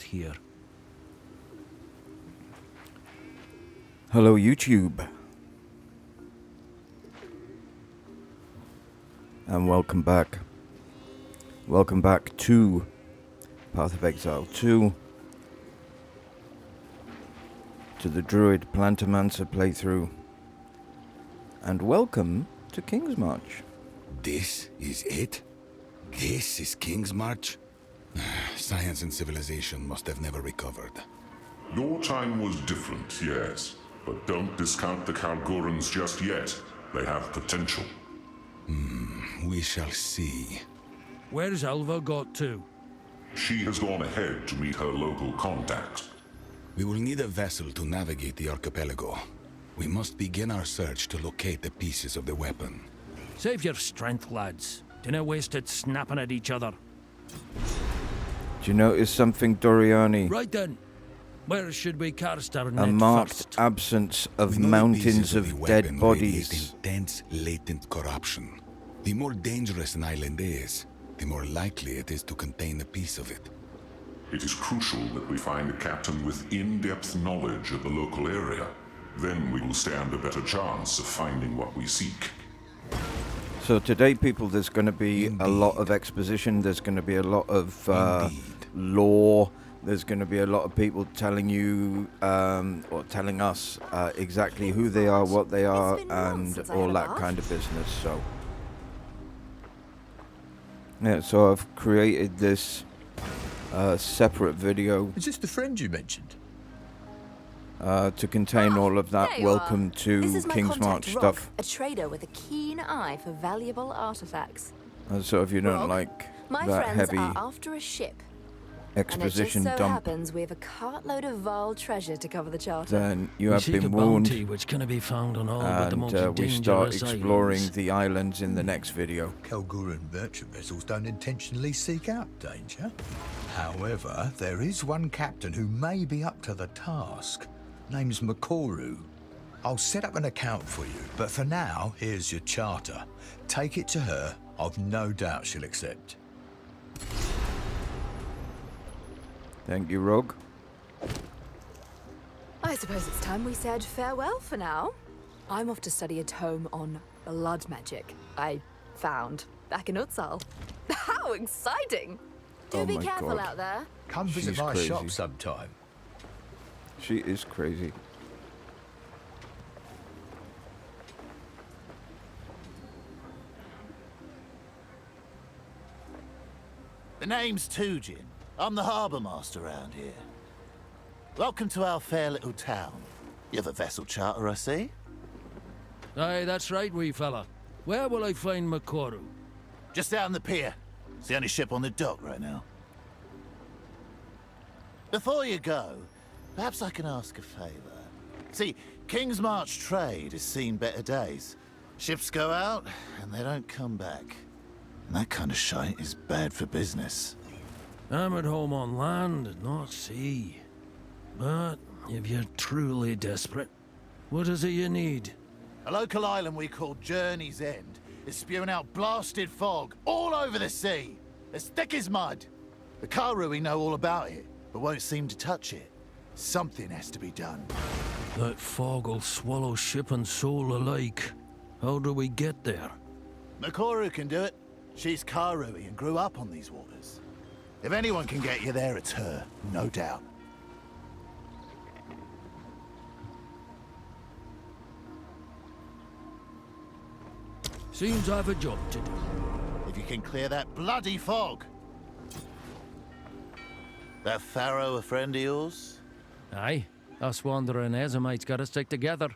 here. Hello, YouTube. And welcome back. Welcome back to Path of Exile 2. To the Druid Plantomancer playthrough. And welcome to Kingsmarch. This is it? This is Kingsmarch? Science and civilization must have never recovered. Your time was different, yes. But don't discount the Kalgorans just yet. They have potential. We shall see. Where's Alva got to? She has gone ahead to meet her local contacts. We will need a vessel to navigate the archipelago. We must begin our search to locate the pieces of the weapon. Save your strength, lads. Dinna waste it snapping at each other. Do you notice something, Doriani? Right then. Where should we cast our net A marked first? absence of We know the mountains pieces of the dead weapon bodies. radiate intense, latent corruption. The more dangerous an island is, the more likely it is to contain a piece of it. It is crucial that we find a captain with in-depth knowledge of the local area. Then we will stand a better chance of finding what we seek. So today, people, there's going to be a lot of exposition. There's going to be a lot of lore. There's going to be a lot of people telling you, or telling us, exactly who they are, what they are, and all that kind of business. So, yeah. So I've created this separate video Is this the friend you mentioned? to contain all of that. There you Welcome are. to This is my Kingsmarch contact, Rock, stuff. a trader with a keen eye for valuable artifacts. So if you don't Rock, like my that friends heavy are after a ship, exposition and it just so dump, happens we have a cartload of vile treasure to cover the charter. then you We have seek been a warned. bounty which cannot be found on all but the most And we dangerous start exploring islands. the islands in the next video. Kalgoran merchant vessels don't intentionally seek out danger. However, there is one captain who may be up to the task. Name's Makoru. I'll set up an account for you, but for now, here's your charter. Take it to her. I've no doubt she'll accept. Thank you, Rogue. I suppose it's time we said farewell for now. I'm off to study a tome on blood magic I found back in Exile. How exciting! Do Oh be my careful God. out there. Come visit She's my crazy. shop sometime. She is crazy. The name's Tujin. I'm the harbour master around here. Welcome to our fair little town. You have a vessel charter, I see? Aye, that's right, wee fella. Where will I find Makoru? Just out on the pier. It's the only ship on the dock right now. Before you go, perhaps I can ask a favour. See, Kingsmarch trade has seen better days. Ships go out, and they don't come back. And that kind of shite is bad for business. I'm at home on land and not sea. But if you're truly desperate, what is it you need? A local island we call Journey's End is spewing out blasted fog all over the sea, as thick as mud. The Karui know all about it, but won't seem to touch it. Something has to be done. That fog'll swallow ship and soul alike. How do we get there? Makoru can do it. She's Karui and grew up on these waters. If anyone can get you there, it's her, no doubt. Seems I've a job to do. If you can clear that bloody fog. That Pharaoh a friend of yours? Aye, us wandering Ezamites gotta stick together.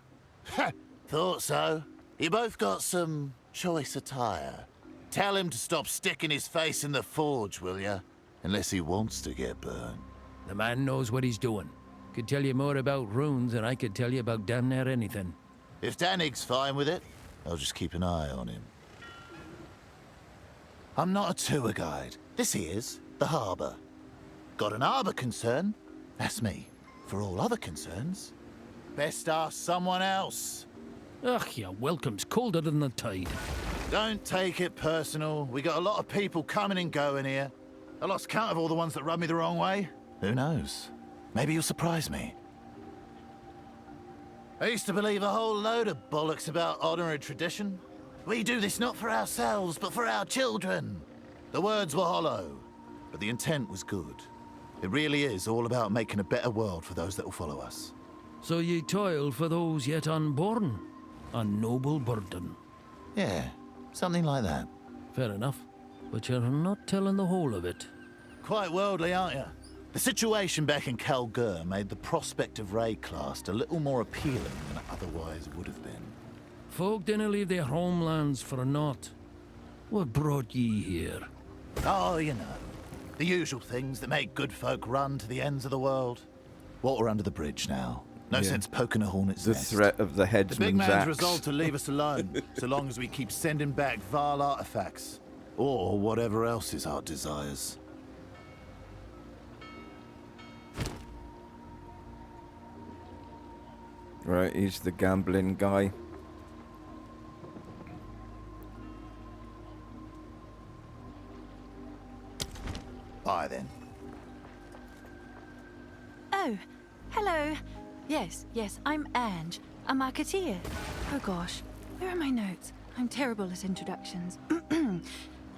Thought so. You both got some choice attire. Tell him to stop sticking his face in the forge, will ya? Unless he wants to get burned. The man knows what he's doing. Could tell you more about runes than I could tell you about damn near anything. If Danig's fine with it, I'll just keep an eye on him. I'm not a tour guide. This here's the harbour. Got an harbour concern? That's me. For all other concerns, best ask someone else. Ugh, your welcome's colder than the tide. Don't take it personal. We got a lot of people coming and going here. I lost count of all the ones that rubbed me the wrong way. Who knows? Maybe you'll surprise me. I used to believe a whole load of bollocks about honor and tradition. We do this not for ourselves, but for our children. The words were hollow, but the intent was good. It really is all about making a better world for those that will follow us. So ye toil for those yet unborn. A noble burden. Yeah, something like that. Fair enough. But you're not telling the whole of it. Quite worldly, aren't you? The situation back in Kalgur made the prospect of Rayclast a little more appealing than it otherwise would have been. Folk didn't leave their homelands for naught. What brought ye here? Oh, you know, the usual things that make good folk run to the ends of the world. Water under the bridge now. No sense poking a hornet's The nest. threat of the The big headsman's man's axe. resolved to leave us alone, so long as we keep sending back vile artifacts. Or whatever else his heart desires. Right, he's the gambling guy. Bye then. Oh, hello. Yes, I'm Ange, a marketeer. Oh gosh, where are my notes? I'm terrible at introductions.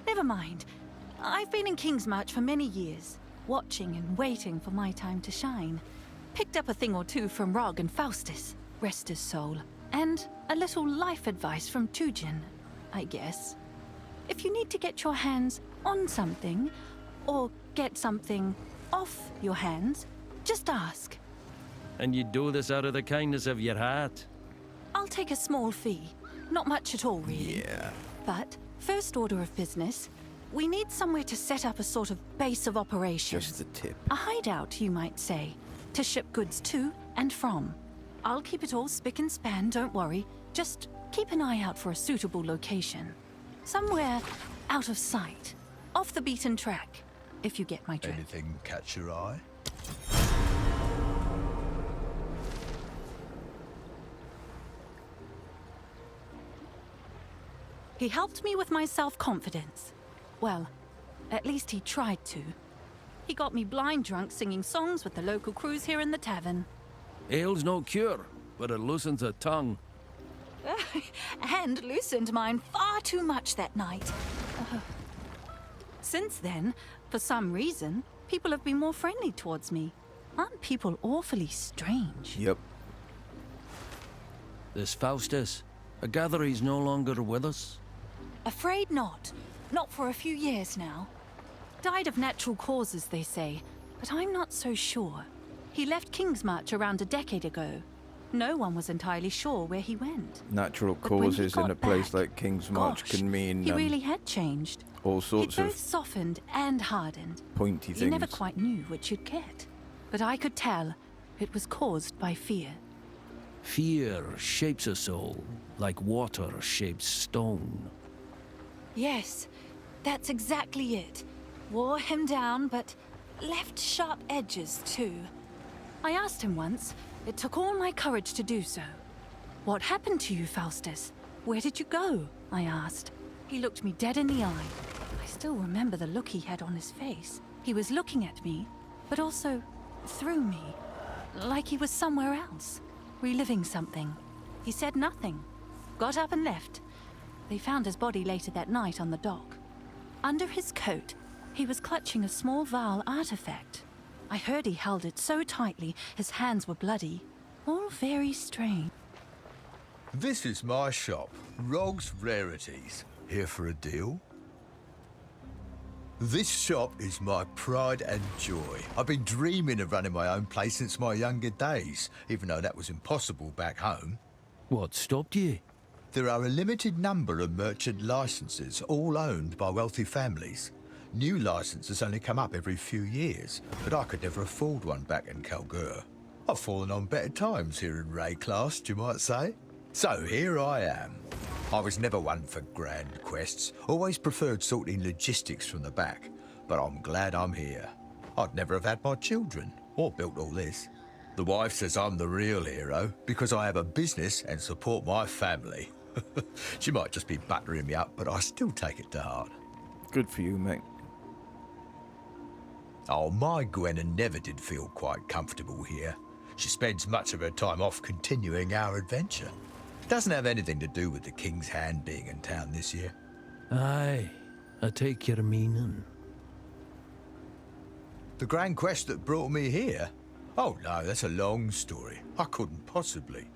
Never mind. I've been in Kingsmarch for many years, watching and waiting for my time to shine. Picked up a thing or two from Rog and Faustus, rest his soul, and a little life advice from Tujin, I guess. If you need to get your hands on something, or get something off your hands, just ask. And you do this out of the kindness of your heart? I'll take a small fee. Not much at all, really. Yeah. But, first order of business, we need somewhere to set up a sort of base of operations. Just the tip. A hideout, you might say, to ship goods to and from. I'll keep it all spick and span, don't worry. Just keep an eye out for a suitable location. Somewhere out of sight, off the beaten track, if you get my drift. Anything catch your eye? He helped me with my self-confidence. Well, at least he tried to. He got me blind drunk singing songs with the local crews here in the tavern. Ale's no cure, but it loosens a tongue. And loosened mine far too much that night. Since then, for some reason, people have been more friendly towards me. Aren't people awfully strange? Yep. This Faustus, I gather he's no longer with us? Afraid not. Not for a few years now. Died of natural causes, they say, but I'm not so sure. He left Kingsmarch around a decade ago. No one was entirely sure where he went. Natural But when he causes in got a place back, like Kingsmarch gosh, can mean he really had changed. all He'd sorts both of softened and hardened. pointy You never things. quite knew which you'd get. But I could tell it was caused by fear. Fear shapes a soul, like water shapes stone. Yes, that's exactly it. Wore him down, but left sharp edges too. I asked him once. It took all my courage to do so. What happened to you, Faustus? Where did you go? I asked. He looked me dead in the eye. I still remember the look he had on his face. He was looking at me, but also through me, like he was somewhere else, reliving something. He said nothing. Got up and left. They found his body later that night on the dock. Under his coat, he was clutching a small vial artifact. I heard he held it so tightly, his hands were bloody. All very strange. This is my shop, Rog's Rarities. Here for a deal? This shop is my pride and joy. I've been dreaming of running my own place since my younger days, even though that was impossible back home. What stopped ye? There are a limited number of merchant licenses, all owned by wealthy families. New licenses only come up every few years, but I could never afford one back in Kalgur. I've fallen on better times here in Rayclast, you might say. So here I am. I was never one for grand quests, always preferred sorting logistics from the back, but I'm glad I'm here. I'd never have had my children, or built all this. The wife says I'm the real hero, because I have a business and support my family. She might just be buttering me up, but I still take it to heart. Good for you, mate. Oh, my Gwenna never did feel quite comfortable here. She spends much of her time off continuing our adventure. Doesn't have anything to do with the King's Hand being in town this year. Aye, I take your meaning. The grand quest that brought me here? Oh no, that's a long story. I couldn't possibly.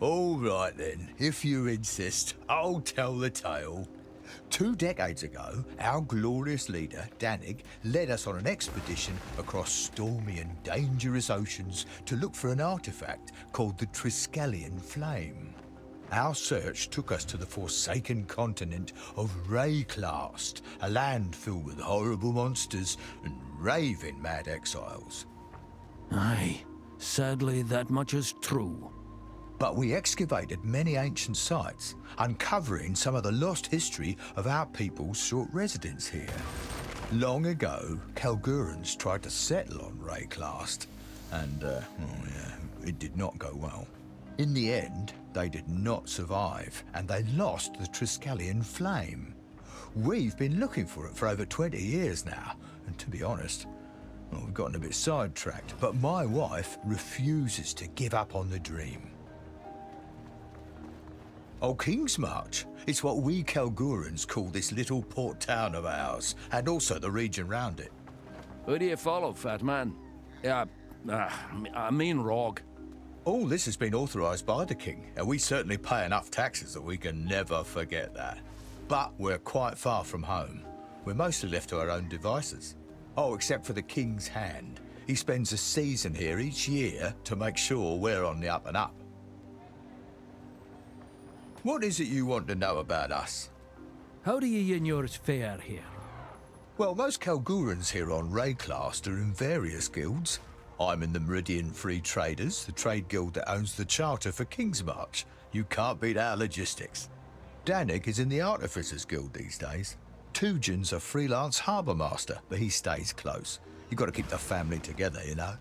All right then, if you insist, I'll tell the tale. 2 decades ago, our glorious leader, Danig, led us on an expedition across stormy and dangerous oceans to look for an artifact called the Triskelion Flame. Our search took us to the forsaken continent of Rayclast, a land filled with horrible monsters and raving mad exiles. Aye, sadly that much is true. But we excavated many ancient sites, uncovering some of the lost history of our people's short residence here. Long ago, Kalgurans tried to settle on Rayclast, and, it did not go well. In the end, they did not survive, and they lost the Triskelion Flame. We've been looking for it for over 20 years now, and to be honest, we've gotten a bit sidetracked, but my wife refuses to give up on the dream. Oh, Kingsmarch. It's what we Kalgurans call this little port town of ours, and also the region round it. Who do you follow, fat man? I mean Rog. All this has been authorised by the king, and we certainly pay enough taxes that we can never forget that. But we're quite far from home. We're mostly left to our own devices. Oh, except for the King's Hand. He spends a season here each year to make sure we're on the up and up. What is it you want to know about us? How do you and yours fare here? Well, most Kalgurans here on Rayclast are in various guilds. I'm in the Meridian Free Traders, the trade guild that owns the charter for Kingsmarch. You can't beat our logistics. Danig is in the Artificers Guild these days. Tujan's a freelance harbour master, but he stays close. You've got to keep the family together, you know.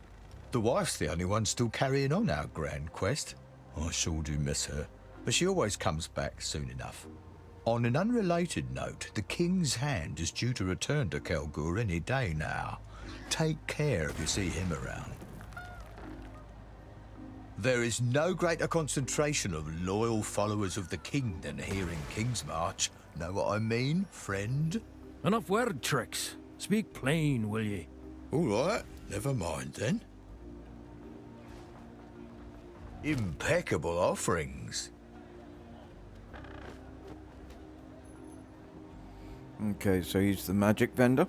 The wife's the only one still carrying on our grand quest. I sure do miss her, but she always comes back soon enough. On an unrelated note, the King's Hand is due to return to Kalgur any day now. Take care if you see him around. There is no greater concentration of loyal followers of the king than here in Kingsmarch. Know what I mean, friend? Enough word tricks. Speak plain, will ye? All right, never mind then. Impeccable offerings. Okay, so he's the magic vendor.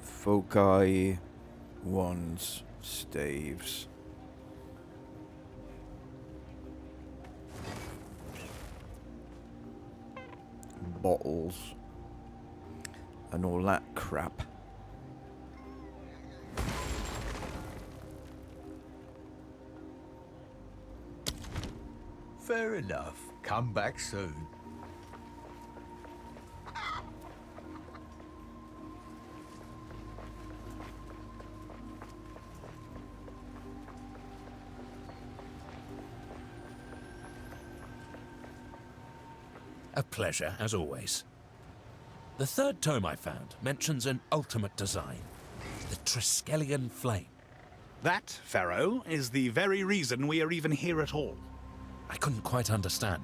Foci, wands, staves. Bottles. And all that crap. Fair enough. Come back soon. A pleasure, as always. The third tome I found mentions an ultimate design, the Triskelion Flame. That, Pharaoh, is the very reason we are even here at all. I couldn't quite understand.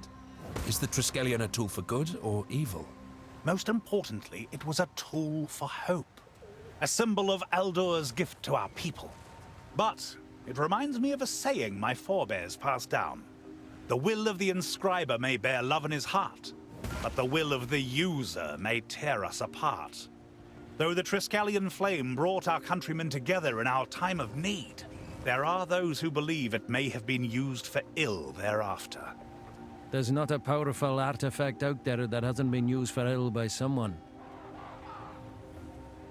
Is the Triskelion a tool for good or evil? Most importantly, it was a tool for hope. A symbol of Aldor's gift to our people. But it reminds me of a saying my forebears passed down. The will of the inscriber may bear love in his heart, but the will of the user may tear us apart. Though the Triskelion Flame brought our countrymen together in our time of need, there are those who believe it may have been used for ill thereafter. There's not a powerful artifact out there that hasn't been used for ill by someone.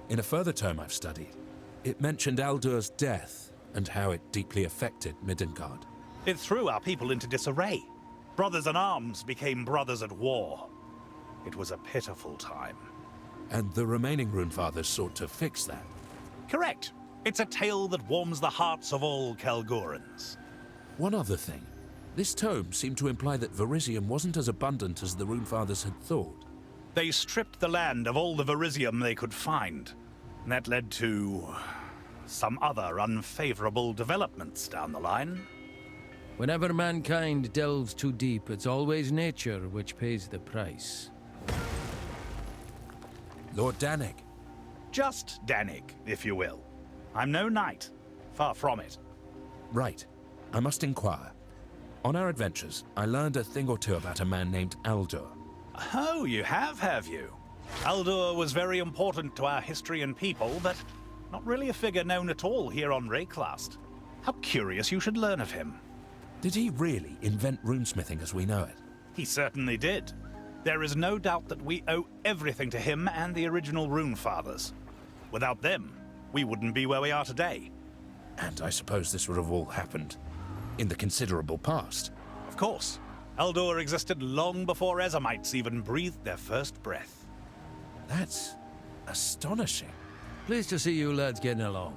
In a further tome I've studied, it mentioned Aldor's death and how it deeply affected Midgard. It threw our people into disarray. Brothers in arms became brothers at war. It was a pitiful time. And the remaining Runefathers sought to fix that. Correct. It's a tale that warms the hearts of all Kalgurans. One other thing. This tome seemed to imply that Verisium wasn't as abundant as the Runefathers had thought. They stripped the land of all the Verisium they could find. And that led to some other unfavorable developments down the line. Whenever mankind delves too deep, it's always nature which pays the price. Lord Danig. Just Danig, if you will. I'm no knight. Far from it. Right. I must inquire. On our adventures, I learned a thing or two about a man named Aldur. Oh, you have you? Aldur was very important to our history and people, but not really a figure known at all here on Rayclast. How curious you should learn of him. Did he really invent runesmithing as we know it? He certainly did. There is no doubt that we owe everything to him and the original Rune Fathers. Without them, we wouldn't be where we are today. And I suppose this would have all happened in the considerable past. Of course. Aldur existed long before Ezamites even breathed their first breath. That's astonishing. Pleased to see you lads getting along.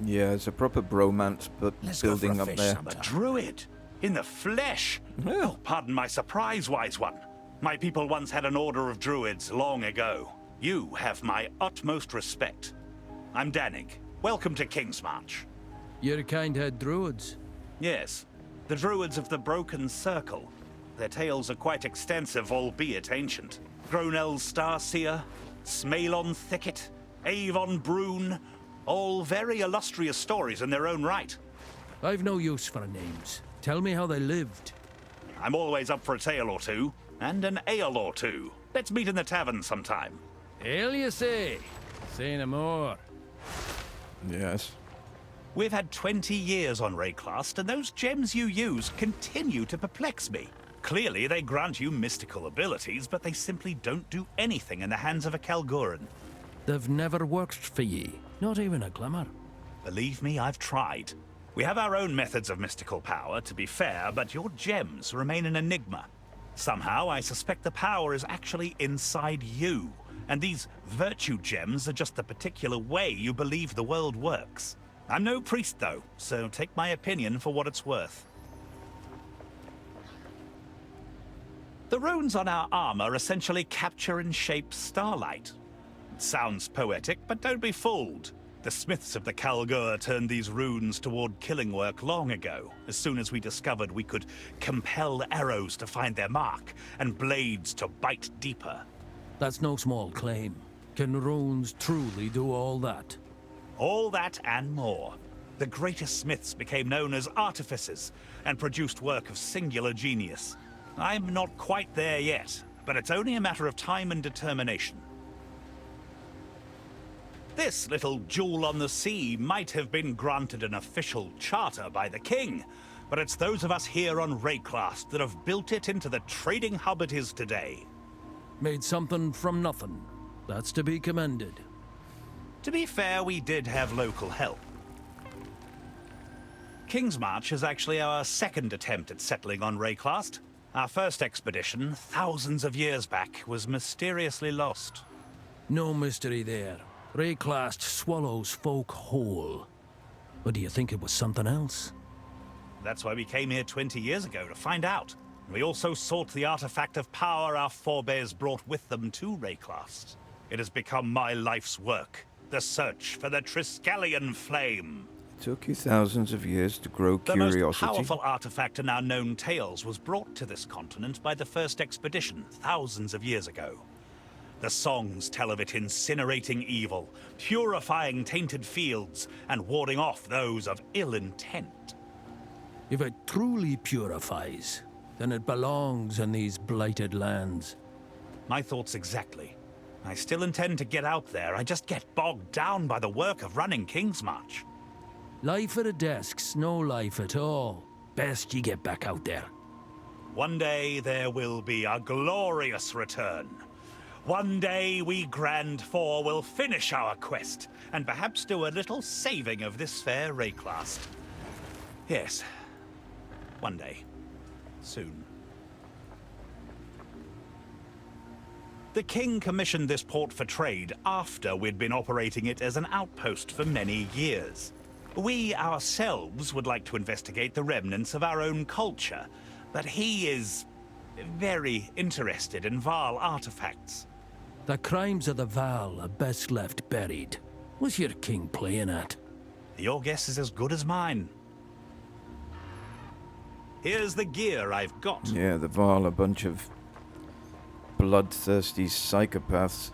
Yeah, it's a proper bromance, but Let's go for building a up fish there. sometime. A druid! In the flesh! Oh, pardon my surprise, wise one. My people once had an order of druids long ago. You have my utmost respect. I'm Danig. Welcome to Kingsmarch. You're kind-head druids. Yes, the druids of the Broken Circle. Their tales are quite extensive, albeit ancient. Gronel's Starseer, Smaelon Thicket, Avon Brune, all very illustrious stories in their own right. I've no use for names. Tell me how they lived. I'm always up for a tale or two, and an ale or two. Let's meet in the tavern sometime. Ale, you say? Say no more. Yes. We've had 20 years on Rayclast, and those gems you use continue to perplex me. Clearly, they grant you mystical abilities, but they simply don't do anything in the hands of a Kalgoran. They've never worked for ye. Not even a glimmer. Believe me, I've tried. We have our own methods of mystical power, to be fair, but your gems remain an enigma. Somehow, I suspect the power is actually inside you, and these virtue gems are just the particular way you believe the world works. I'm no priest, though, so take my opinion for what it's worth. The runes on our armor essentially capture and shape starlight. It sounds poetic, but don't be fooled. The smiths of the Kalgur turned these runes toward killing work long ago, as soon as we discovered we could compel arrows to find their mark, and blades to bite deeper. That's no small claim. Can runes truly do all that? All that and more. The greatest smiths became known as artificers, and produced work of singular genius. I'm not quite there yet, but it's only a matter of time and determination. This little jewel on the sea might have been granted an official charter by the king, but it's those of us here on Rayclast that have built it into the trading hub it is today. Made something from nothing. That's to be commended. To be fair, we did have local help. Kingsmarch is actually our second attempt at settling on Rayclast. Our first expedition, thousands of years back, was mysteriously lost. No mystery there. Rayclast swallows folk whole. Or do you think it was something else? That's why we came here 20 years ago, to find out. We also sought the artifact of power our forebears brought with them to Rayclast. It has become my life's work, the search for the Triskelion flame. It took you thousands of years to grow curiosity. The most powerful artifact in our known tales was brought to this continent by the first expedition, thousands of years ago. The songs tell of it incinerating evil, purifying tainted fields, and warding off those of ill intent. If it truly purifies, then it belongs in these blighted lands. My thoughts exactly. I still intend to get out there, I just get bogged down by the work of running Kingsmarch. Life at a desk's no life at all. Best ye get back out there. One day there will be a glorious return. One day we Grand Four will finish our quest, and perhaps do a little saving of this fair Rayclast. Yes, one day. Soon. The King commissioned this port for trade after we'd been operating it as an outpost for many years. We ourselves would like to investigate the remnants of our own culture, but he is very interested in Val artifacts. The crimes of the Val are best left buried. What's your king playing at? Your guess is as good as mine. Here's the gear I've got. Yeah, the Val, a bunch of bloodthirsty psychopaths.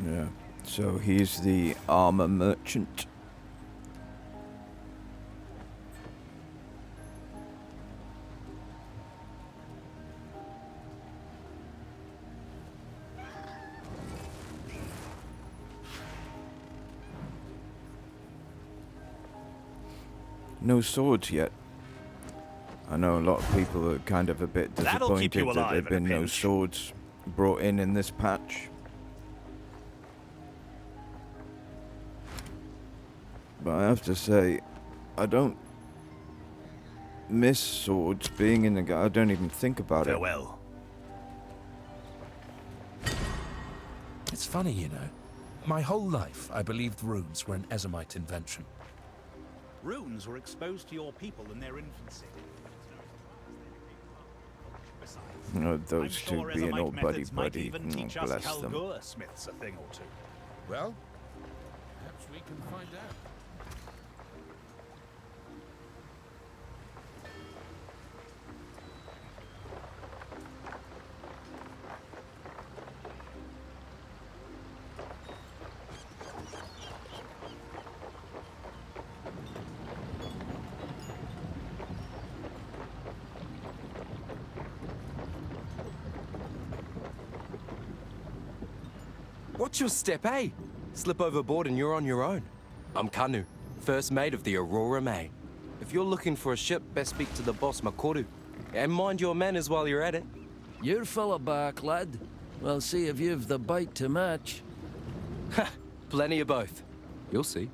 Yeah, so he's the armor merchant. No swords yet. I know a lot of people are kind of a bit That'll keep you disappointed that alive there've been in a no pinch. swords brought in this patch. But I have to say, I don't miss swords being in the game. I don't even think about it. Farewell. It's funny, you know. My whole life, I believed runes were an Ezomite invention. Runes were exposed to your people in their infancy. Besides, Oh, those I'm two sure being Ezomite all methods might buddy-buddy. even Oh, teach us bless them. galore smiths a thing or two. Well, perhaps we can find out. Watch your step, eh? Slip overboard and you're on your own. I'm Kanu, first mate of the Aurora May. If you're looking for a ship, best speak to the boss Makoru. And mind your manners while you're at it. You're full of back, lad. We'll see if you've the bite to match. Ha! Plenty of both. You'll see.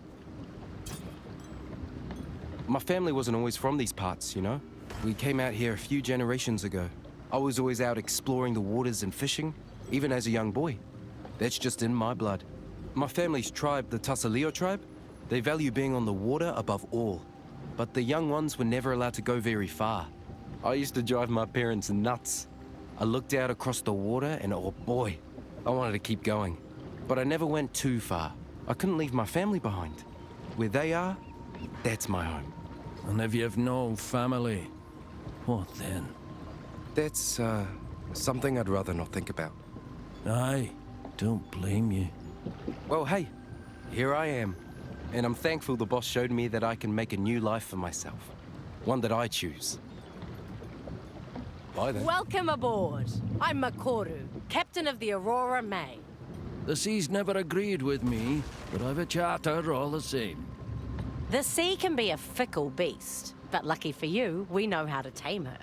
My family wasn't always from these parts, you know? We came out here a few generations ago. I was always out exploring the waters and fishing, even as a young boy. That's just in my blood. My family's tribe, the Tasaleo tribe, they value being on the water above all. But the young ones were never allowed to go very far. I used to drive my parents nuts. I looked out across the water and oh boy, I wanted to keep going. But I never went too far. I couldn't leave my family behind. Where they are, that's my home. And if you've no family, what then? That's, something I'd rather not think about. Aye, don't blame you. Well, hey, here I am. And I'm thankful the boss showed me that I can make a new life for myself. One that I choose. Bye then. Welcome aboard. I'm Makoru, captain of the Aurora May. The sea's never agreed with me, but I've a charter all the same. The sea can be a fickle beast, but lucky for you, we know how to tame her.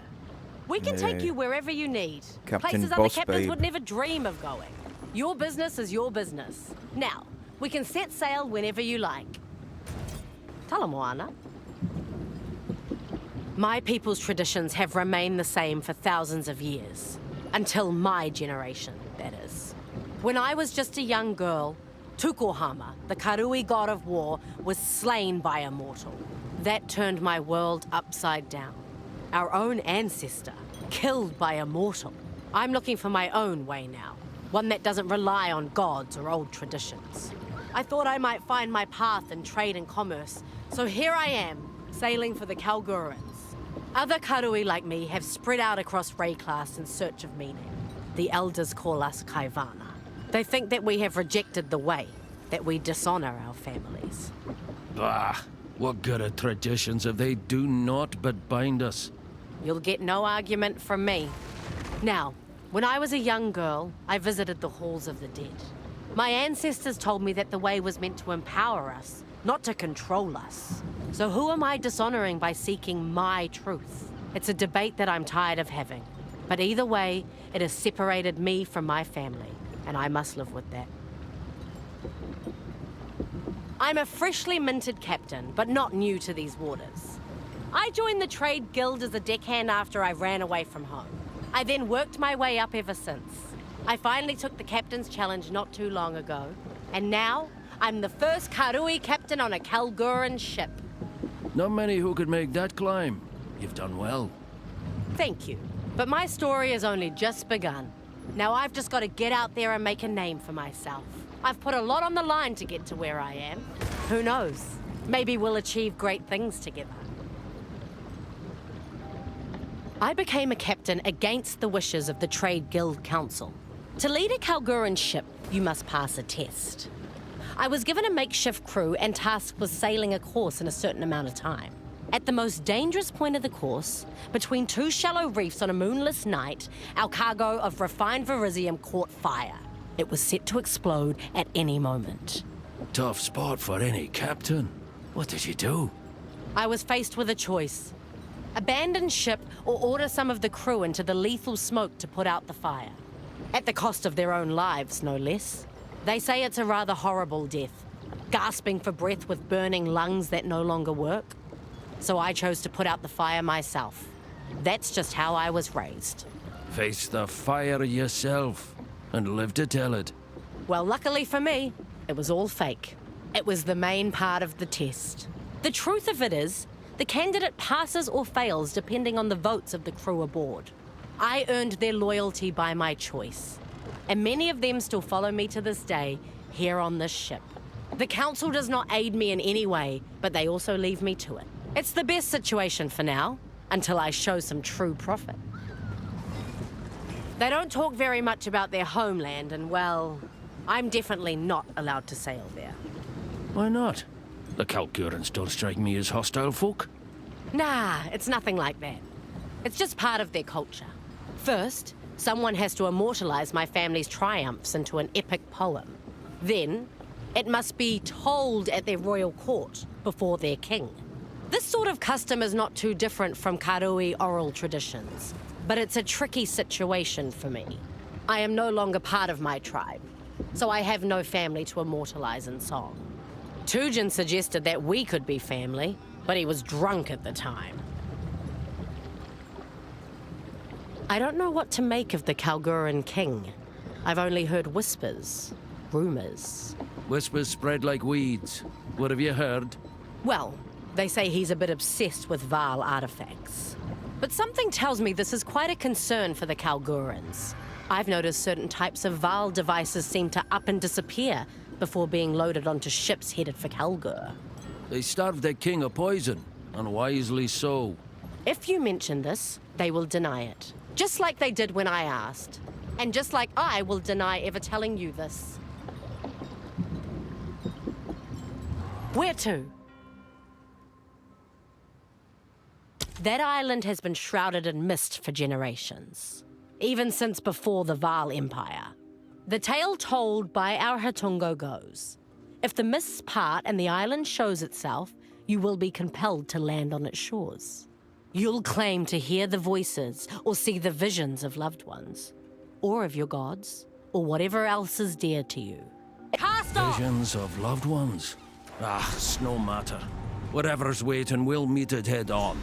We can take you wherever you need. Captain Places other Boss captains Babe. would never dream of going. Your business is your business. Now, we can set sail whenever you like. Talamoana. My people's traditions have remained the same for thousands of years. Until my generation, that is. When I was just a young girl, Tukohama, the Karui god of war, was slain by a mortal. That turned my world upside down. Our own ancestor, killed by a mortal. I'm looking for my own way now. One that doesn't rely on gods or old traditions. I thought I might find my path in trade and commerce, so here I am, sailing for the Kalgurans. Other Karui like me have spread out across Rayclass in search of meaning. The elders call us Kaivana. They think that we have rejected the way, that we dishonor our families. Bah! What good are traditions if they do naught but bind us? You'll get no argument from me. Now, when I was a young girl, I visited the halls of the dead. My ancestors told me that the way was meant to empower us, not to control us. So who am I dishonoring by seeking my truth? It's a debate that I'm tired of having. But either way, it has separated me from my family, and I must live with that. I'm a freshly minted captain, but not new to these waters. I joined the trade guild as a deckhand after I ran away from home. I then worked my way up ever since. I finally took the captain's challenge not too long ago, and now I'm the first Karui captain on a Kalguran ship. Not many who could make that climb. You've done well. Thank you, but my story has only just begun. Now I've just got to get out there and make a name for myself. I've put a lot on the line to get to where I am. Who knows? Maybe we'll achieve great things together. I became a captain against the wishes of the Trade Guild Council. To lead a Kalguran ship, you must pass a test. I was given a makeshift crew and tasked with sailing a course in a certain amount of time. At the most dangerous point of the course, between two shallow reefs on a moonless night, our cargo of refined Verisium caught fire. It was set to explode at any moment. Tough spot for any captain. What did you do? I was faced with a choice. Abandon ship or order some of the crew into the lethal smoke to put out the fire. At the cost of their own lives, no less. They say it's a rather horrible death, gasping for breath with burning lungs that no longer work. So I chose to put out the fire myself. That's just how I was raised. Face the fire yourself and live to tell it. Well, luckily for me, it was all fake. It was the main part of the test. The truth of it is, the candidate passes or fails depending on the votes of the crew aboard. I earned their loyalty by my choice, and many of them still follow me to this day here on this ship. The council does not aid me in any way, but they also leave me to it. It's the best situation for now, until I show some true profit. They don't talk very much about their homeland, and well, I'm definitely not allowed to sail there. Why not? The Kalgurans don't strike me as hostile folk. Nah, it's nothing like that. It's just part of their culture. First, someone has to immortalize my family's triumphs into an epic poem. Then, it must be told at their royal court before their king. This sort of custom is not too different from Karui oral traditions, but it's a tricky situation for me. I am no longer part of my tribe, so I have no family to immortalize in song. Tujin suggested that we could be family, but he was drunk at the time. I don't know what to make of the Kalguran king. I've only heard whispers, rumors. Whispers spread like weeds. What have you heard? Well, they say he's a bit obsessed with Val artifacts. But something tells me this is quite a concern for the Kalgurans. I've noticed certain types of Val devices seem to up and disappear before being loaded onto ships headed for Kalgur. They starved their king of poison, and wisely so. If you mention this, they will deny it. Just like they did when I asked. And just like I will deny ever telling you this. Where to? That island has been shrouded in mist for generations. Even since before the Val Empire. The tale told by our Hatungo goes, if the mists part and the island shows itself, you will be compelled to land on its shores. You'll claim to hear the voices or see the visions of loved ones, or of your gods, or whatever else is dear to you. Cast off! Visions of loved ones? Ah, it's no matter. Whatever's waiting, we'll meet it head on.